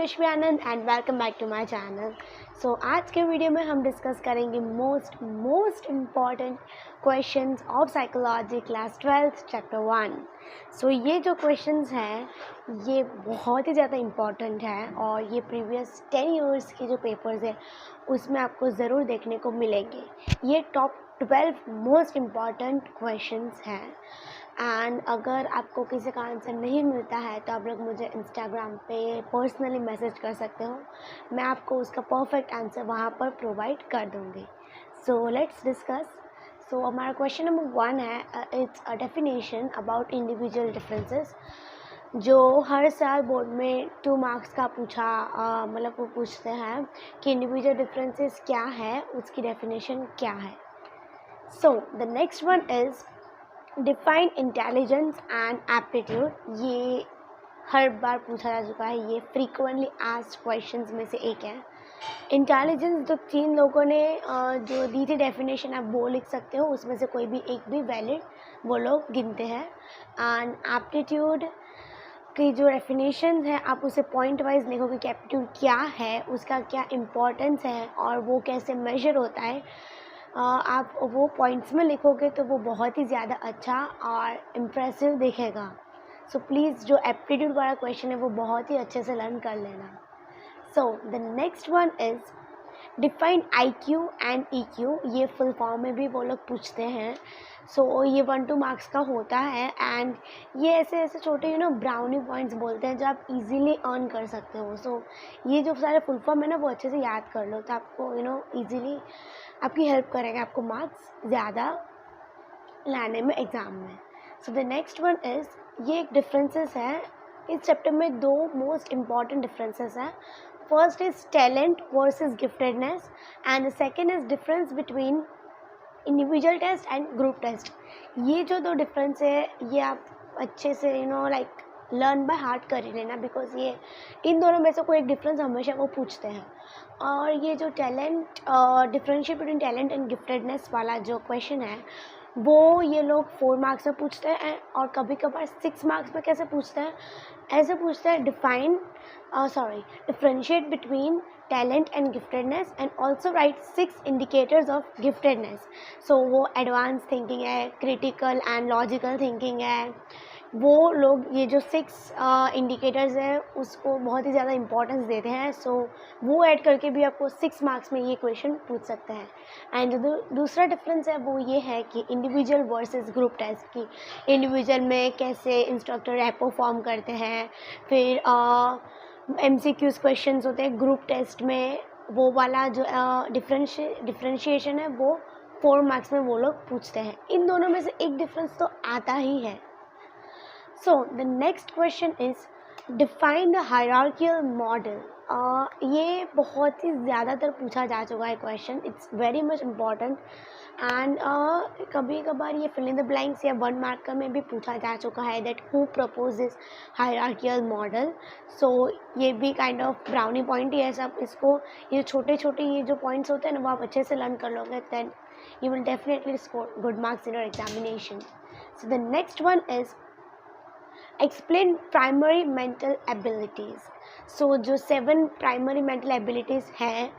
Yashvi Anand and welcome back to my channel. आज के video में हम डिस्कस करेंगे most important questions of psychology class 12th chapter 1। ये जो क्वेश्चंस हैं ये बहुत ही ज़्यादा इम्पॉर्टेंट है और ये प्रीवियस 10 इयर्स के जो पेपर्स हैं उसमें आपको ज़रूर देखने को मिलेंगे। ये टॉप 12 मोस्ट इम्पॉर्टेंट क्वेश्चंस हैं एंड अगर आपको किसी का आंसर नहीं मिलता है तो आप लोग मुझे इंस्टाग्राम पे पर्सनली मैसेज कर सकते हो, मैं आपको उसका परफेक्ट आंसर वहाँ पर प्रोवाइड कर दूँगी। Let's discuss. हमारा क्वेश्चन नंबर 1 है, it's a definition about individual differences, जो हर साल बोर्ड में 2 मार्क्स का पूछा मतलब वो पूछते हैं कि इंडिविजुअल डिफरेंसेस क्या है, उसकी डेफिनेशन क्या है। The next one is define intelligence and aptitude. ये हर बार पूछा जा चुका है, ये फ्रीक्वेंटली आस्क्ड क्वेश्चंस में से एक है। इंटेलिजेंस जो 3 लोगों ने जो दी थी डेफिनेशन, आप वो लिख सकते हो, उसमें से कोई भी एक भी वैलिड वो लोग गिनते हैं। एंड एप्टीट्यूड की जो डेफिनेशन है आप उसे पॉइंट वाइज लिखोगे कि एप्टीट्यूड क्या है, उसका क्या इम्पोर्टेंस है और वो कैसे मेजर होता है। आप वो पॉइंट्स में लिखोगे तो वो बहुत ही ज़्यादा अच्छा और इम्प्रेसिव दिखेगा। प्लीज़ जो एप्टीट्यूड वाला क्वेश्चन है वो बहुत ही अच्छे से लर्न कर लेना। The next one is define IQ and EQ। ये फुल फॉर्म में भी वो लोग पूछते हैं। ये 1-2 मार्क्स का होता है एंड ये ऐसे छोटे ब्राउनी पॉइंट्स बोलते हैं जो आप इजीली अर्न कर सकते हो। ये जो सारे फुल फॉर्म है ना वो अच्छे से याद कर लो तो आपको इजीली आपकी हेल्प करेगा, आपको मार्क्स ज़्यादा लाने में एग्ज़ाम में। द नेक्स्ट वन इज़, ये एक डिफरेंसेस है इस चैप्टर में, 2 मोस्ट इम्पॉर्टेंट डिफरेंसेस हैं। First is talent versus giftedness and the second is difference between individual test and group test. ये जो 2 डिफरेंस है ये आप अच्छे से लाइक लर्न बाय हार्ट कर ही लेना, बिकॉज ये इन दोनों में से कोई एक डिफरेंस हमेशा वो पूछते हैं। और ये जो talent differentiate between talent and giftedness वाला जो क्वेश्चन है वो ये लोग 4 मार्क्स में पूछते हैं और कभी कभार 6 मार्क्स में कैसे पूछते हैं, ऐसे पूछते हैं differentiate between talent and giftedness and also right 6 indicators of giftedness. वो एडवांस थिंकिंग है, क्रिटिकल एंड लॉजिकल थिंकिंग है, वो लोग ये जो 6 इंडिकेटर्स हैं उसको बहुत ही ज़्यादा इंपॉर्टेंस देते हैं। वो ऐड करके भी आपको 6 मार्क्स में ये क्वेश्चन पूछ सकते हैं। एंड जो दूसरा डिफरेंस है वो ये है कि इंडिविजुअल वर्सेस ग्रुप टेस्ट की, इंडिविजुअल में कैसे इंस्ट्रक्टर रैपो फॉर्म करते हैं, फिर MCQs क्वेश्चंस होते हैं। ग्रुप टेस्ट में वो वाला जो डिफरेंशिएशन है वो 4 मार्क्स में वो लोग पूछते हैं। इन दोनों में से एक डिफरेंस तो आता ही है। The next question is define the hierarchical model। ये बहुत ही ज़्यादातर पूछा जा चुका है question, it's very much important and कभी कभार ये फिल इन द ब्लैंक्स या 1 मार्क का में भी पूछा जा चुका है that who propose this hierarchical model. ये भी काइंड ऑफ ब्राउनी पॉइंट ही है सब। इसको ये छोटे छोटे ये जो पॉइंट्स होते हैं ना वो आप अच्छे से लर्न कर लोगे then you will definitely score good marks in your examination. The next one is explain primary mental abilities. जो 7 प्राइमरी मेंटल एबिलिटीज़ हैं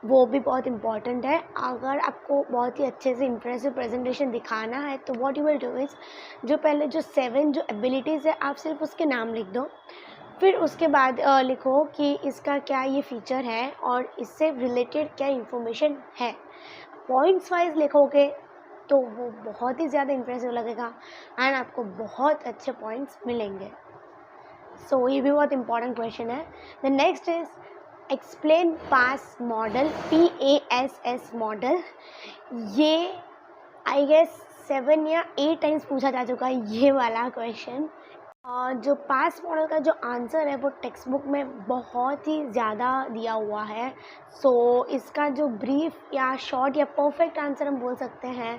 वो भी बहुत इंपॉर्टेंट है। अगर आपको बहुत ही अच्छे से इंप्रेसिव प्रेजेंटेशन दिखाना है तो what you will do is, जो पहले जो 7 जो एबिलिटीज़ है आप सिर्फ उसके नाम लिख दो, फिर उसके बाद लिखो कि इसका क्या ये फीचर है और इससे रिलेटेड क्या इंफॉर्मेशन है। पॉइंट्स वाइज लिखोगे तो वो बहुत ही ज़्यादा इंप्रेसिव लगेगा एंड आपको बहुत अच्छे पॉइंट्स मिलेंगे। ये भी बहुत इंपॉर्टेंट क्वेश्चन है। The next is explain pass model, PASS model. ये आई गेस 7 या 8 टाइम्स पूछा जा चुका है ये वाला क्वेश्चन। जो पास मॉडल का जो आंसर है वो टेक्स्ट बुक में बहुत ही ज़्यादा दिया हुआ है। इसका जो ब्रीफ या शॉर्ट या परफेक्ट आंसर हम बोल सकते हैं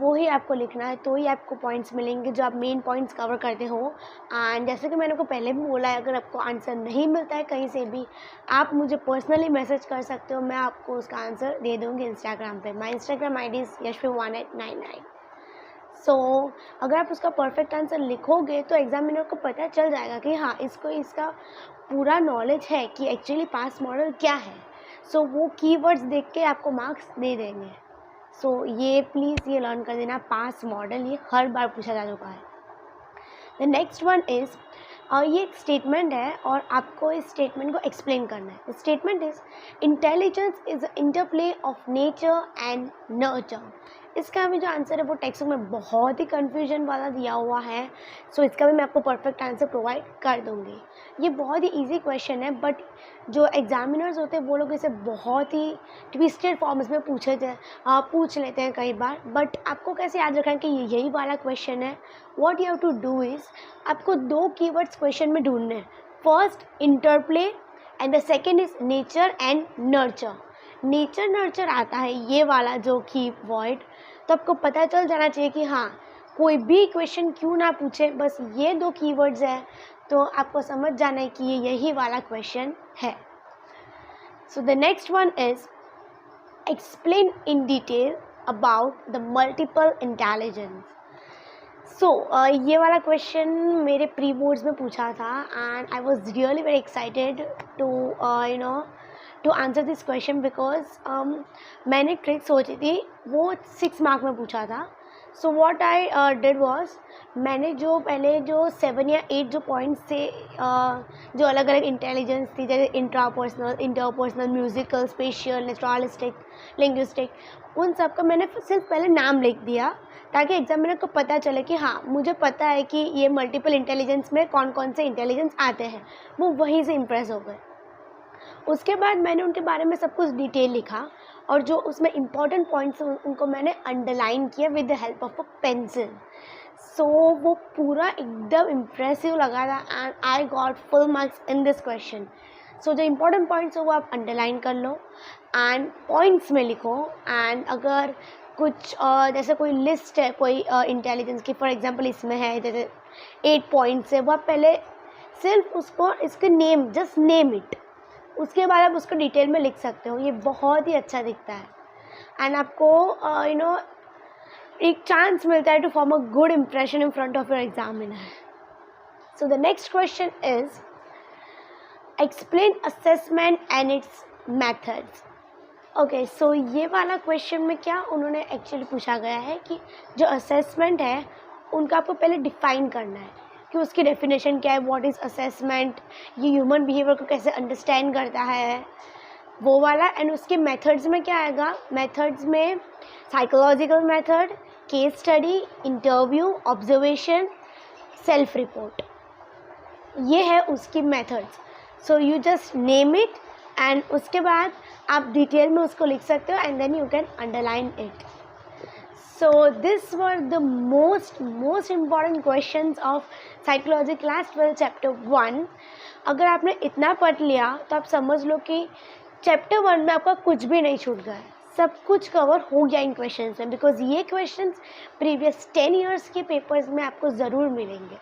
वो ही आपको लिखना है, तो ही आपको पॉइंट्स मिलेंगे जो आप मेन पॉइंट्स कवर करते हो। एंड जैसे कि मैंने आपको पहले भी बोला है, अगर आपको आंसर नहीं मिलता है कहीं से भी आप मुझे पर्सनली मैसेज कर सकते हो, मैं आपको उसका आंसर दे दूँगी इंस्टाग्राम पे। My Instagram ID is yashvi1899। सो अगर आप उसका परफेक्ट आंसर लिखोगे तो एग्जामिनर को पता चल जाएगा कि हाँ इसको इसका पूरा नॉलेज है कि एक्चुअली पास मॉडल क्या है। सो वो कीवर्ड्स देख के आपको मार्क्स दे देंगे। सो ये प्लीज़ ये लर्न कर देना, पास मॉडल ये हर बार पूछा जा चुका है। द नेक्स्ट वन इज़ ये एक स्टेटमेंट है और आपको इस स्टेटमेंट को एक्सप्लेन करना है। Statement is intelligence is interplay of nature and nurture. इसका भी जो आंसर है वो टेक्स्ट बुक में बहुत ही कन्फ्यूजन वाला दिया हुआ है। सो इसका भी मैं आपको परफेक्ट आंसर प्रोवाइड कर दूँगी। ये बहुत ही ईजी क्वेश्चन है, बट जो एग्जामिनर्स होते हैं वो लोग इसे बहुत ही ट्विस्टेड फॉर्म्स में पूछ लेते हैं कई बार। बट आपको कैसे याद रखना है कि ये यही वाला क्वेश्चन है। What you have to do is आपको 2 कीवर्ड्स क्वेश्चन में ढूंढने हैं। First interplay and the second is nature and nurture. Nature nurture आता है ये वाला जो कीवर्ड, तो आपको पता चल जाना चाहिए कि हाँ कोई भी क्वेश्चन क्यों ना पूछे, बस ये 2 कीवर्ड्स हैं तो आपको समझ जाना है कि ये यही वाला क्वेश्चन है। So the next one is explain in detail about the multiple intelligence. So ये वाला क्वेश्चन मेरे प्री बोर्ड्स में पूछा था and I was really very excited to answer this question because मैंने ट्रिक सोची थी, वो 6 मार्क में पूछा था। So what I did was मैंने जो पहले जो 7 या 8 जो पॉइंट्स थे जो अलग अलग इंटेलिजेंस थी, जैसे intrapersonal, interpersonal, musical, spatial, naturalistic, linguistic, उन सब का मैंने सिर्फ पहले नाम लिख दिया ताकि एग्जामिनर को पता चले कि हाँ मुझे पता है कि ये मल्टीपल इंटेलिजेंस में कौन कौन से इंटेलिजेंस आते हैं। वो वहीं से इम्प्रेस हो गए। उसके बाद मैंने उनके बारे में सब कुछ डिटेल लिखा और जो उसमें इम्पॉर्टेंट पॉइंट्स उनको मैंने अंडरलाइन किया with the help of a pencil. So वो पूरा एकदम इम्प्रेसिव लगा था and I got full marks in this question. So जो इम्पोर्टेंट पॉइंट्स हो वो आप अंडरलाइन कर लो एंड पॉइंट्स में लिखो। एंड अगर कुछ जैसे कोई लिस्ट है कोई इंटेलिजेंस की, फॉर एग्जांपल इसमें है जैसे 8 पॉइंट्स है, वो आप पहले सिर्फ उसको इसके नेम, जस्ट नेम इट, उसके बाद आप उसको डिटेल में लिख सकते हो। ये बहुत ही अच्छा दिखता है एंड आपको एक चांस मिलता है to form a good impression in front of your examiner. So the next question is explain assessment and its methods. Okay, so ये वाला क्वेश्चन में क्या उन्होंने एक्चुअली पूछा गया है कि जो असेसमेंट है उनका आपको पहले डिफाइन करना है कि उसकी डेफिनेशन क्या है, व्हाट इज़ असेसमेंट, ये ह्यूमन बिहेवियर को कैसे अंडरस्टैंड करता है, वो वाला। एंड उसके मेथड्स में क्या आएगा, मेथड्स में psychological method, case study, interview, observation, self report, ये है उसकी methods. So you just name it and उसके बाद आप डिटेल में उसको लिख सकते हो and then you can underline it. So this were the most important questions of psychology class 12 chapter 1। अगर आपने इतना पढ़ लिया तो आप समझ लो कि चैप्टर 1 में आपका कुछ भी नहीं छूट गया, सब कुछ कवर हो गया इन क्वेश्चंस में, बिकॉज ये क्वेश्चंस प्रीवियस 10 ईयर्स के पेपर्स में आपको ज़रूर मिलेंगे।